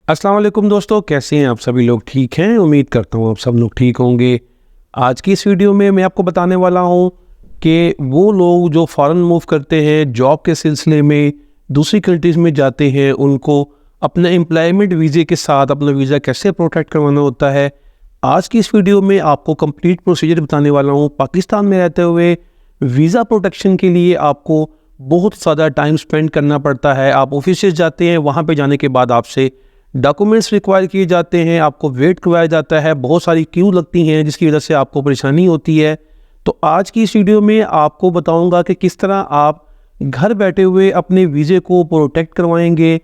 अस्सलाम वालेकुम दोस्तों, कैसे हैं आप सभी लोग? ठीक हैं? उम्मीद करता हूँ आप सब लोग ठीक होंगे। आज की इस वीडियो में मैं आपको बताने वाला हूँ कि वो लोग जो फ़ॉरेन मूव करते हैं जॉब के सिलसिले में दूसरी कंट्रीज़ में जाते हैं, उनको अपने एम्प्लॉयमेंट वीज़े के साथ अपना वीज़ा कैसे प्रोटेक्ट करवाना होता है। आज की इस वीडियो में आपको कंप्लीट प्रोसीजर बताने वाला हूँ। पाकिस्तान में रहते हुए वीज़ा प्रोटेक्शन के लिए आपको बहुत ज़्यादा टाइम स्पेंड करना पड़ता है। आप ऑफिसेज़ जाते हैं, वहाँ पे जाने के बाद आपसे डॉक्यूमेंट्स रिक्वायर किए जाते हैं, आपको वेट करवाया जाता है, बहुत सारी क्यू लगती हैं जिसकी वजह से आपको परेशानी होती है। तो आज की इस वीडियो में आपको बताऊंगा कि किस तरह आप घर बैठे हुए अपने वीज़े को प्रोटेक्ट करवाएंगे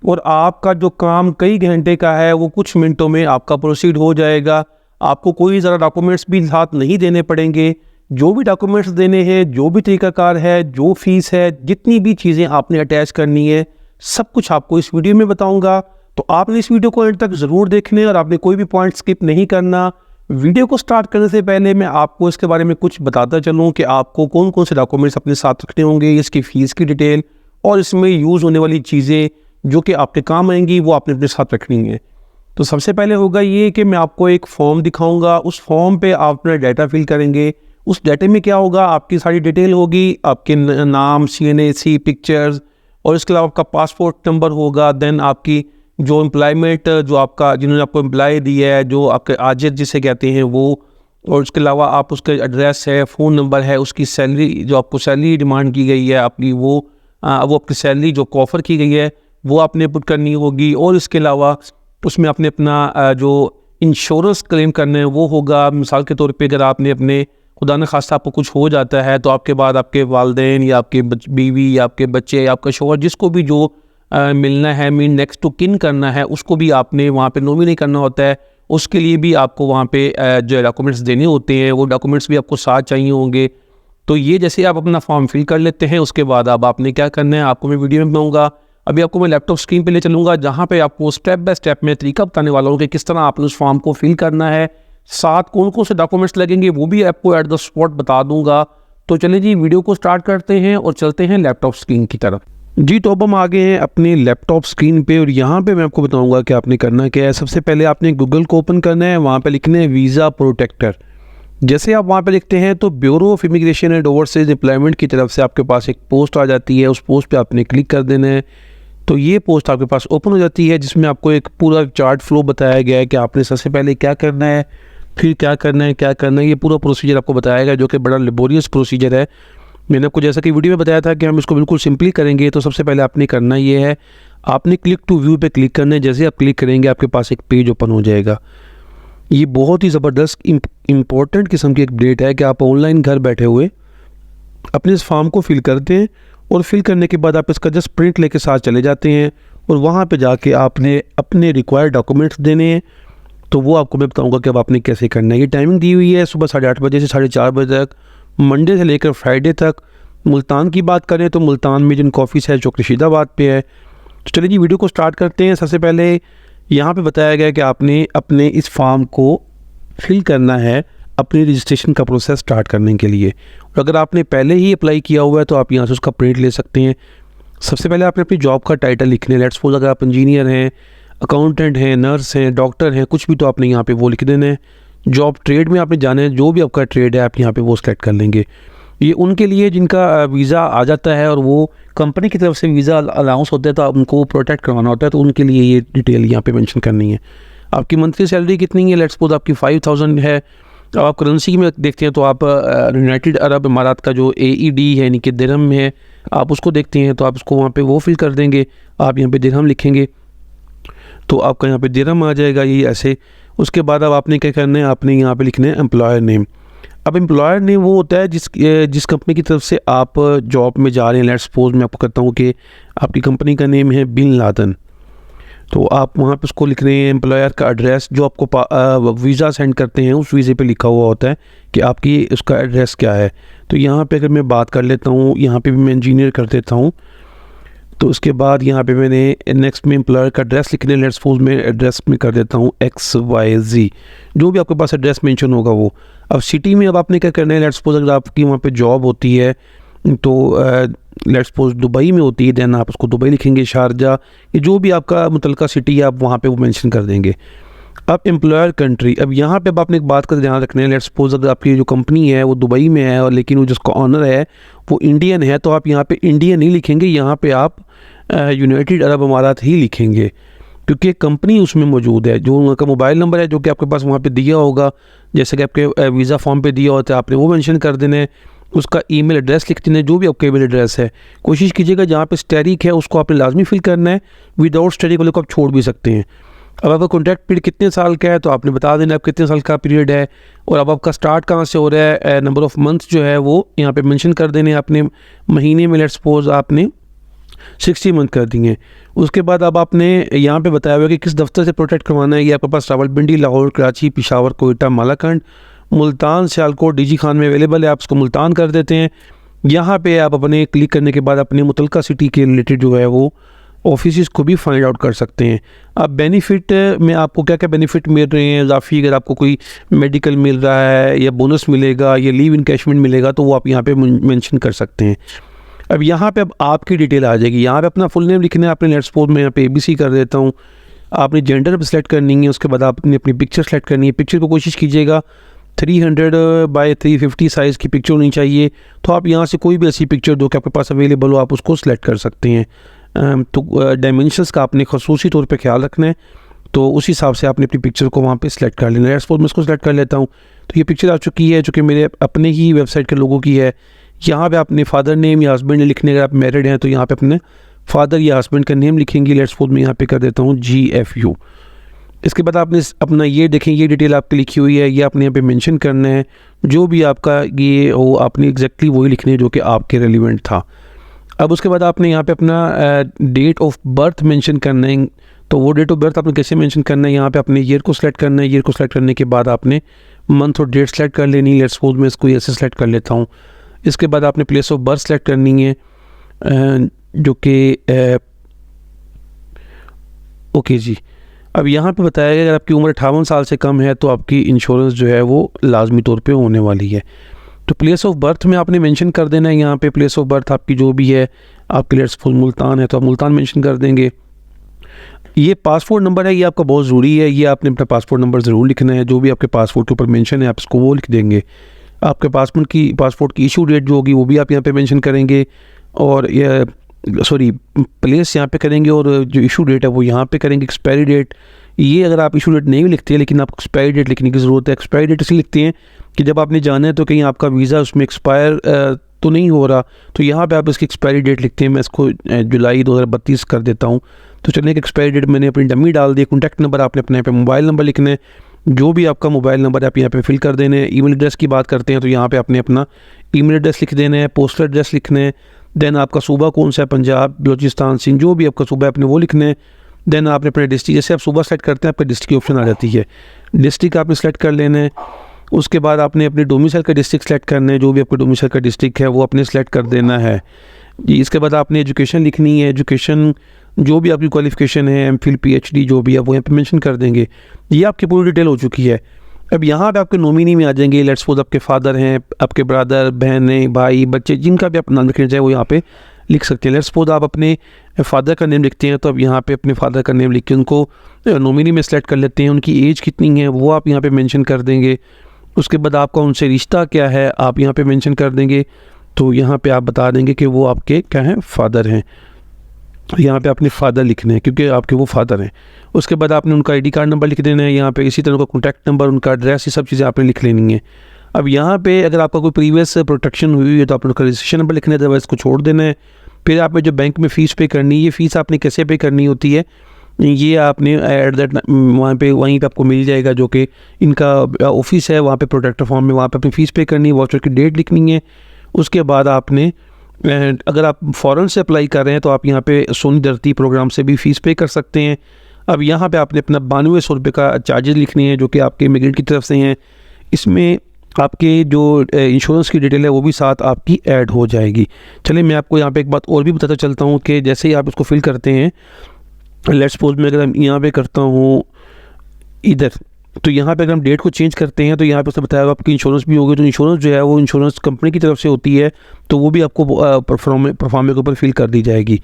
और आपका जो काम कई घंटे का है वो कुछ मिनटों में आपका प्रोसीड हो जाएगा। आपको कोई ज़रा डॉक्यूमेंट्स भी साथ नहीं देने पड़ेंगे। जो भी डॉक्यूमेंट्स देने हैं, जो भी तरीकाकार है, जो फीस है, जितनी भी चीज़ें आपने अटैच करनी है, सब कुछ आपको इस वीडियो में बताऊँगा। तो आपने इस वीडियो को एंड तक ज़रूर देखना है और आपने कोई भी पॉइंट स्किप नहीं करना। वीडियो को स्टार्ट करने से पहले मैं आपको इसके बारे में कुछ बताता चलूँ कि आपको कौन कौन से डॉक्यूमेंट्स अपने साथ रखने होंगे, इसकी फ़ीस की डिटेल और इसमें यूज़ होने वाली चीज़ें जो कि आपके काम आएंगी वो आपने अपने साथ रखनी है। तो सबसे पहले होगा ये कि मैं आपको एक फॉर्म दिखाऊंगा। उस फॉर्म पे आप अपना डाटा फिल करेंगे। उस डाटे में क्या होगा, आपकी सारी डिटेल होगी, आपके नाम, CNAC, पिक्चर्स और इसके अलावा आपका पासपोर्ट नंबर होगा। देन आपकी जो एम्प्लॉयमेंट जो आपका जिन्होंने आपको एम्प्लॉय दी है, जो आपके आजिर जिसे कहते हैं वो, और उसके अलावा आप उसका एड्रेस है, फ़ोन नंबर है, उसकी सैलरी जो आपको सैलरी डिमांड की गई है आपकी वो आपकी सैलरी जो ऑफ़र की गई है वो आपने पुट करनी होगी। और इसके अलावा उसमें आपने अपना जो इंश्योरेंस क्लेम करना है वो होगा। मिसाल के तौर पे अगर आपने अपने खुदा न खास्ता आपको कुछ हो जाता है तो आपके बाद आपके वालिदैन या आपके बीवी या आपके बच्चे या आपका शौहर जिसको भी जो मिलना है, मीन नेक्स्ट टू किन करना है, उसको भी आपने वहाँ पे नॉमिनेट करना होता है। उसके लिए भी आपको वहाँ पे जो डॉक्यूमेंट्स देने होते हैं वो डॉक्यूमेंट्स भी आपको साथ चाहिए होंगे। तो ये जैसे आप अपना फॉर्म फिल कर लेते हैं उसके बाद अब आपने क्या करना है आपको मैं वीडियो में बताऊँगा। अभी आपको मैं लैपटॉप स्क्रीन पे ले चलूँगा जहाँ पे आपको स्टेप बाय स्टेप में तरीका बताने वाला हूँ कि किस तरह आपने उस फॉर्म को फिल करना है, साथ कौन कौन से डॉक्यूमेंट्स लगेंगे वो भी आपको एट द स्पॉट बता दूंगा। तो चलिए जी वीडियो को स्टार्ट करते हैं और चलते हैं लैपटॉप स्क्रीन की तरफ। जी तो अब हम आ गए हैं अपने लैपटॉप स्क्रीन पे और यहाँ पे मैं आपको बताऊंगा कि आपने करना क्या है। सबसे पहले आपने गूगल को ओपन करना है, वहाँ पे लिखना है वीज़ा प्रोटेक्टर। जैसे आप वहाँ पे लिखते हैं तो bureau of immigration and overseas employment की तरफ से आपके पास एक पोस्ट आ जाती है। उस पोस्ट पे आपने क्लिक कर देना है तो ये पोस्ट आपके पास ओपन हो जाती है जिसमें आपको एक पूरा चार्ट फ्लो बताया गया है कि आपने सबसे पहले क्या करना है, फिर क्या करना है, क्या करना है। ये पूरा प्रोसीजर आपको बताया गया जो कि बड़ा लेबोरियस प्रोसीजर है। मैंने आपको जैसा कि वीडियो में बताया था कि हम इसको बिल्कुल सिंपली करेंगे। तो सबसे पहले आपने करना ये है, आपने क्लिक टू व्यू पे क्लिक करना है। जैसे आप क्लिक करेंगे आपके पास एक पेज ओपन हो जाएगा। ये बहुत ही ज़बरदस्त इम्पोर्टेंट किस्म की एक अपडेट है कि आप ऑनलाइन घर बैठे हुए अपने इस फॉर्म को फिल करते हैं और फिल करने के बाद आप इसका जस्ट प्रिंट लेके साथ चले जाते हैं और वहाँ पे जाके आपने अपने रिक्वायर्ड डॉक्यूमेंट्स देने हैं। तो वो आपको मैं बताऊँगा कि अब आपने कैसे करना है। ये टाइमिंग दी हुई है सुबह 8:30 बजे से 4:30 बजे तक, मंडे से लेकर फ्राइडे तक। मुल्तान की बात करें तो मुल्तान में जिनका ऑफिस है जो रशीदाबाद पे है। तो चलिए जी वीडियो को स्टार्ट करते हैं। सबसे पहले यहाँ पे बताया गया कि आपने अपने इस फॉर्म को फिल करना है अपनी रजिस्ट्रेशन का प्रोसेस स्टार्ट करने के लिए। और अगर आपने पहले ही अप्लाई किया हुआ है तो आप यहाँ से उसका प्रिंट ले सकते हैं। सबसे पहले आपने अपनी जॉब का टाइटल लिखना है। लेट्स सपोज अगर आप इंजीनियर हैं, अकाउंटेंट हैं, नर्स हैं, डॉक्टर हैं, कुछ भी तो आपने यहाँ पे वो लिख देना है। जॉब ट्रेड में आपने जाना है, जो भी आपका ट्रेड है आप यहाँ पे वो सेलेक्ट कर लेंगे। ये उनके लिए जिनका वीज़ा आ जाता है और वो कंपनी की तरफ से वीज़ा अलाउंस होता है तो उनको प्रोटेक्ट करवाना होता है, तो उनके लिए ये डिटेल यहाँ पे मेंशन करनी है। आपकी मंथली सैलरी कितनी है, लेट्स सपोज आपकी 5000 है। अब आप करेंसी में देखते हैं तो आप यूनाइटेड अरब इमारात का जो AED है यानी कि दिरहम में है, आप उसको देखते हैं तो आप उसको वहाँ पे वो फिल कर देंगे। आप यहाँ पे दिरहम लिखेंगे तो आपका यहाँ पे दिरहम आ जाएगा ये ऐसे। उसके बाद अब आपने क्या करना है, आपने यहाँ पे लिखना है एम्प्लॉयर नेम। अब एम्प्लॉयर नेम वो होता है जिस कंपनी की तरफ से आप जॉब में जा रहे हैं। लेट्स सपोज मैं आपको कहता हूँ कि आपकी कंपनी का नेम है बिन लादन, तो आप वहाँ पे उसको लिख रहे हैं। एम्प्लॉयर का एड्रेस जो आपको वीज़ा सेंड करते हैं उस वीज़े पे लिखा हुआ होता है कि आपकी उसका एड्रेस क्या है। तो यहाँ पे अगर मैं बात कर लेता हूँ, यहाँ पे भी मैं इंजीनियर कर देता हूँ। तो उसके बाद यहाँ पे मैंने नेक्स्ट में एम्प्लॉयर का एड्रेस लिखने, लेट्स सपोज मैं एड्रेस में कर देता हूँ XYZ, जो भी आपके पास एड्रेस मेंशन होगा वो। अब सिटी में अब आपने क्या करना है, लेट्स सपोज अगर आपकी वहाँ पे जॉब होती है तो लेट्स सपोज दुबई में होती है, दैन आप उसको दुबई लिखेंगे, शारजा, ये जो भी आपका मुतलका सिटी है आप वहाँ पे वो मेंशन कर देंगे। अब एम्प्लॉयर कंट्री, अब यहाँ पे अब आपने एक बात का ध्यान रखना है, लेट्स सपोज अगर आपकी जो कंपनी है वो दुबई में है और लेकिन वो जिसका ऑनर है वो इंडियन है, तो आप यहाँ पे इंडिया नहीं लिखेंगे, यहाँ पे आप यूनाइटेड अरब अमारात ही लिखेंगे, क्योंकि कंपनी उसमें मौजूद है। जो उनका मोबाइल नंबर है जो कि आपके पास वहाँ पे दिया होगा, जैसे कि आपके वीज़ा फॉर्म पे दिया होता है, आपने वो मेंशन कर देना है। उसका ईमेल एड्रेस लिख देना है, जो भी आपका ईमेल एड्रेस है। कोशिश कीजिएगा जहाँ पे स्टेरिक है उसको आपने लाजमी फिल करना है, विदाउट स्टेरिक वाले को आप छोड़ भी सकते हैं। अब आपका कॉन्ट्रैक्ट पीरियड कितने साल का है तो आपने बता देना आप कितने साल का पीरियड है, और अब आपका स्टार्ट कहाँ से हो रहा है, नंबर ऑफ़ मंथ्स जो है वो यहाँ पे मेंशन कर देने आपने। महीने में लेट्स सपोज आपने 60 मंथ कर दिए। उसके बाद अब आपने यहाँ पे बताया हुआ कि किस दफ्तर से प्रोटेक्ट करवाना है। ये आपके पास रावलपिंडी, लाहौर, कराची, पेशावर, कोयटा, मालाकंड, मुल्तान, सियालकोट, डीजी खान में अवेलेबल है, आप उसको मुल्तान कर देते हैं। यहाँ पे आप अपने क्लिक करने के बाद अपने मुतलका सिटी के रिलेटेड जो है वो ऑफिस को भी फाइंड आउट कर सकते हैं। अब बेनिफिट में आपको क्या क्या बेनिफिट मिल रहे हैं इजाफी, अगर आपको कोई मेडिकल मिल रहा है या बोनस मिलेगा या लीव इनकैशमेंट मिलेगा तो वो आप यहाँ पे मेंशन कर सकते हैं। अब यहाँ पे अब आपकी डिटेल आ जाएगी। यहाँ पे अपना फुल नेम लिखना है आपने, लेट्स सपोज मैं यहाँ पे ABC कर देता हूँ। आपने जेंडर सेलेक्ट करनी है, उसके बाद आपने अपनी पिक्चर सेलेक्ट करनी है। पिक्चर को कोशिश कीजिएगा 300 बाय 350 साइज़ की पिक्चर होनी चाहिए। तो आप यहाँ से कोई भी ऐसी पिक्चर दो कि आपके पास अवेलेबल हो, आप उसको सेलेक्ट कर सकते हैं। तो डायमेंशंस का आपने खसूसी तौर पे ख्याल रखना है, तो उस हिसाब से आपने अपनी पिक्चर को वहाँ पे सिलेक्ट कर लेना है। लेट्स सपोज मैं इसको सिलेक्ट कर लेता हूँ, तो ये पिक्चर आ चुकी है जो कि मेरे अपने ही वेबसाइट के लोगों की है। यहाँ पे अपने फादर नेम या हस्बैंड ने लिखने, अगर आप मैरिड हैं तो यहाँ पे अपने फादर या हस्बैंड का नेम लिखेंगे। लेट्स सपोज मैं यहाँ पे कर देता हूँ GFU। इसके बाद आपने अपना ये देखें, ये डिटेल आपकी लिखी हुई है, ये आपने यहाँ पे मेंशन करना है। जो भी आपका ये हो आपने एग्जैक्टली वही लिखने है जो कि आपके रेलिवेंट था। अब उसके बाद आपने यहाँ पे अपना डेट ऑफ बर्थ मेंशन करना है। तो वो डेट ऑफ बर्थ आपने कैसे मेंशन करना है, यहाँ पे अपने ईयर को सिलेक्ट करना है। ईयर को सिलेक्ट करने के बाद आपने मंथ और डेट सेलेक्ट कर लेनी है। लेट्स सपोज मैं इसको ऐसे सेलेक्ट कर लेता हूँ। इसके बाद आपने प्लेस ऑफ बर्थ सेलेक्ट करनी है, जो कि ओके जी। अब यहाँ पे बताया गया अगर आपकी उम्र 58 साल से कम है तो आपकी इंश्योरेंस जो है वो लाजमी तौर पे होने वाली है। तो प्लेस ऑफ बर्थ में आपने मेंशन कर देना है। यहाँ पे प्लेस ऑफ बर्थ आपकी जो भी है, आपकी लेट्स सपोज मुल्तान है तो आप मुल्तान मेंशन कर देंगे। ये पासपोर्ट नंबर है, ये आपका बहुत ज़रूरी है, ये आपने अपना पासपोर्ट नंबर ज़रूर लिखना है। जो भी आपके पासपोर्ट के ऊपर मेंशन है आप इसको वो लिख देंगे। आपके पासपोर्ट की इशू डेट जो होगी वो भी आप यहाँ पे मेंशन करेंगे, और ये प्लेस यहाँ पे करेंगे, और जो इशू डेट है वो यहाँ पे करेंगे। एक्सपायरी डेट, ये अगर आप इशू डेट नहीं भी लिखते हैं लेकिन आपको एक्सपायरी डेट लिखने की ज़रूरत है। एक्सपायरी डेट इसलिए लिखते हैं कि जब आपने जाना है तो कहीं आपका वीज़ा उसमें एक्सपायर तो नहीं हो रहा, तो यहाँ पे आप इसकी एक्सपायरी डेट लिखते हैं। मैं इसको जुलाई 2032 कर देता हूँ। तो चलिए कि एक्सपायरी डेट मैंने अपनी डमी डाल दी। कॉन्टैक्ट नंबर आपने अपने यहाँ पे मोबाइल नंबर लिखना है, जो भी आपका मोबाइल नंबर आप यहाँ पे फिल कर देने। ईमेल एड्रेस की बात करते हैं तो यहाँ पे आपने अपना ईमेल एड्रेस लिख देना है, पोस्टल एड्रेस लिखना है। देन आपका सूबा कौन सा है, पंजाब, बलूचिस्तान, सिंध, जो भी आपका सूबा है आपने वो लिखना है। देन आपने अपने डिस्ट्रिक्ट, जैसे आप सूबा सेलेक्ट करते हैं आपका डिस्ट्रिक्ट की ऑप्शन आ जाती है, डिस्ट्रिक्ट आपने सेलेक्ट कर लेना है। उसके बाद आपने अपने डोमिसाइल का डिस्ट्रिक्ट सेलेक्ट करना है, जो भी आपका डोमिसाइल का डिस्ट्रिक्ट है वो आपने सेलेक्ट कर देना है जी। इसके बाद आपने एजुकेशन लिखनी है, एजुकेशन जो भी आपकी क्वालिफिकेशन है, MPhil PhD जो भी है वो यहाँ पे मेंशन कर देंगे। ये आपकी पूरी डिटेल हो चुकी है। अब यहाँ पे आपके नॉमिनी में आ जाएंगे। लेट्स सपोज आपके फादर हैं, आपके ब्रदर, बहनें, भाई, बच्चे, जिनका भी आप नाम लिखना चाहे वो यहाँ पे लिख सकते हैं। लेट्स सपोज आप अपने फादर का नेम लिखते हैं तो अब यहाँ पे अपने फादर का नेम लिख के उनको नॉमिनी में सेलेक्ट कर लेते हैं। उनकी एज कितनी है वो आप यहाँ पे मेंशन कर देंगे। उसके बाद आपका उनसे रिश्ता क्या है आप यहाँ पे मेंशन कर देंगे। तो यहाँ पे आप बता देंगे कि वो आपके क्या हैं, फादर हैं। यहाँ पे आपने फादर लिखने हैं क्योंकि आपके वो फादर हैं। उसके बाद आपने उनका ID कार्ड नंबर लिख देना है यहाँ पे। इसी तरह का कॉन्टैक्ट नंबर, उनका एड्रेस, ये सब चीज़ें आपने लिख लेनी है। अब यहाँ पे अगर आपका कोई प्रीवियस प्रोटेक्शन हुई है तो आपने उनका रजिस्ट्रेशन नंबर लिखना है, अदरवाइज़ इसको छोड़ देना है। फिर आपने जो बैंक में फ़ीस पे करनी है, ये फ़ीस आपने कैसे पे करनी होती है ये आपने एट दैट वहीं पे आपको मिल जाएगा, जो कि इनका ऑफिस है वहाँ पे प्रोटेक्टर फॉर्म में। वहाँ पे अपनी फ़ीस पे करनी है, वाउचर की डेट लिखनी है। उसके बाद आपने अगर आप फ़ॉरेन से अप्लाई कर रहे हैं तो आप यहाँ पे सोनी धरती प्रोग्राम से भी फ़ीस पे कर सकते हैं। अब यहाँ पे आपने अपना 9200 रुपये का चार्जेस लिखने हैं जो कि आपके इमिग्रेंट की तरफ से हैं। इसमें आपके जो इंश्योरेंस की डिटेल है वो भी साथ आपकी ऐड हो जाएगी। चलिए मैं आपको यहाँ पे एक बात और भी बताता चलता हूँ कि जैसे ही आप इसको फिल करते हैं, लेट्स सपोज मैं अगर यहाँ पे करता हूँ इधर तो यहाँ पे अगर हम डेट को चेंज करते हैं तो यहाँ पे उसने बताया आपकी इंश्योरेंस भी होगी, तो इंश्योरेंस जो है वो इंश्योरेंस कंपनी की तरफ से होती है, तो वो भी आपको परफॉर्मे के ऊपर फिल कर दी जाएगी।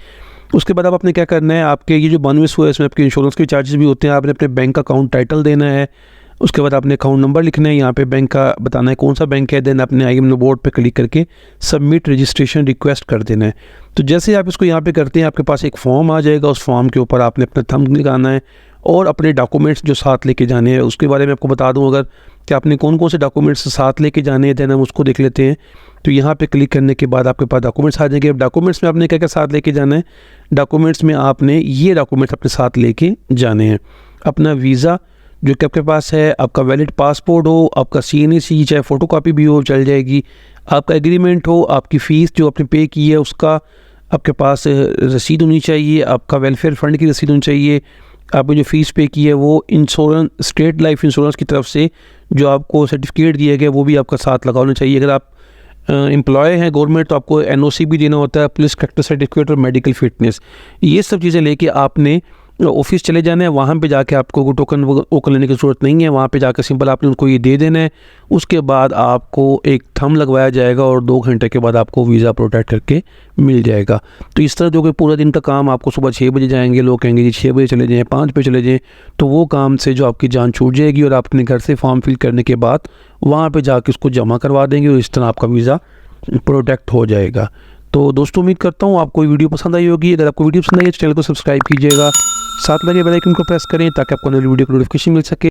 उसके बाद आपने क्या करना है, आपके ये जो 92 हुआ है इसमें आपके इंश्योरेंस के चार्जेस भी होते हैं, आपने अपने बैंक अकाउंट टाइटल देना है, उसके बाद आपने अकाउंट नंबर लिखना है, यहाँ पे बैंक का बताना है कौन सा बैंक है, देन अपने IMNO बोर्ड पे क्लिक करके सबमिट रजिस्ट्रेशन रिक्वेस्ट कर देना है। तो जैसे आप इसको यहाँ पे करते हैं आपके पास एक फॉर्म आ जाएगा, उस फॉर्म के ऊपर आपने अपना थंब लगाना है और अपने डॉक्यूमेंट्स जो साथ लेके जाने हैं उसके बारे में आपको बता दूँ अगर कि आपने कौन कौन से डॉक्यूमेंट्स साथ लेके जाने हैं, देन हम उसको देख लेते हैं। तो यहाँ पे क्लिक करने के बाद आपके पास डॉक्यूमेंट्स आ जाएंगे। अब डॉक्यूमेंट्स में आपने क्या क्या साथ लेके जाना है, डॉक्यूमेंट्स में आपने ये डॉक्यूमेंट्स अपने साथ लेके जाने हैं, अपना वीज़ा जो कि आपके पास है, आपका वैलिड पासपोर्ट हो, आपका CNC चाहे फ़ोटोकॉपी भी हो चल जाएगी, आपका एग्रीमेंट हो, आपकी फ़ीस जो आपने पे की है उसका आपके पास रसीद होनी चाहिए, आपका वेलफेयर फ़ंड की रसीद होनी चाहिए, आपने जो फ़ीस पे की है वो इंश्योरेंस स्टेट लाइफ इंश्योरेंस की तरफ से जो आपको सर्टिफिकेट दिया गया वो भी आपका साथ लगा होना चाहिए। अगर आप एम्प्लॉय हैं गवर्नमेंट तो आपको NOC भी देना होता है, पुलिस करेक्टर सर्टिफिकेट और मेडिकल फिटनेस, ये सब चीज़ें लेके आपने ऑफिस चले जाना है। वहाँ पे जाके आपको कोई टोकन वोकन लेने की ज़रूरत नहीं है, वहाँ पे जाकर सिंपल आपने उनको ये दे देना है। उसके बाद आपको एक थंब लगवाया जाएगा और 2 घंटे के बाद आपको वीज़ा प्रोटेक्ट करके मिल जाएगा। तो इस तरह जो कि पूरा दिन का काम आपको सुबह 6 बजे जाएंगे, लोग कहेंगे जी 6 बजे चले जाएँ, 5 बजे चले जाएँ, तो वो काम से जो आपकी जान छूट जाएगी और आप अपने घर से फॉर्म फिल करने के बाद वहाँ पर जाके उसको जमा करवा देंगे और इस तरह आपका वीज़ा प्रोटेक्ट हो जाएगा। तो दोस्तों उम्मीद करता हूँ आपको वीडियो पसंद आई होगी। अगर आपको वीडियो पसंद आई है तो चैनल को सब्सक्राइब कीजिएगा, साथ लगे बेल आइकन को प्रेस करें ताकि आपको नई वीडियो की नोटिफिकेशन मिल सके।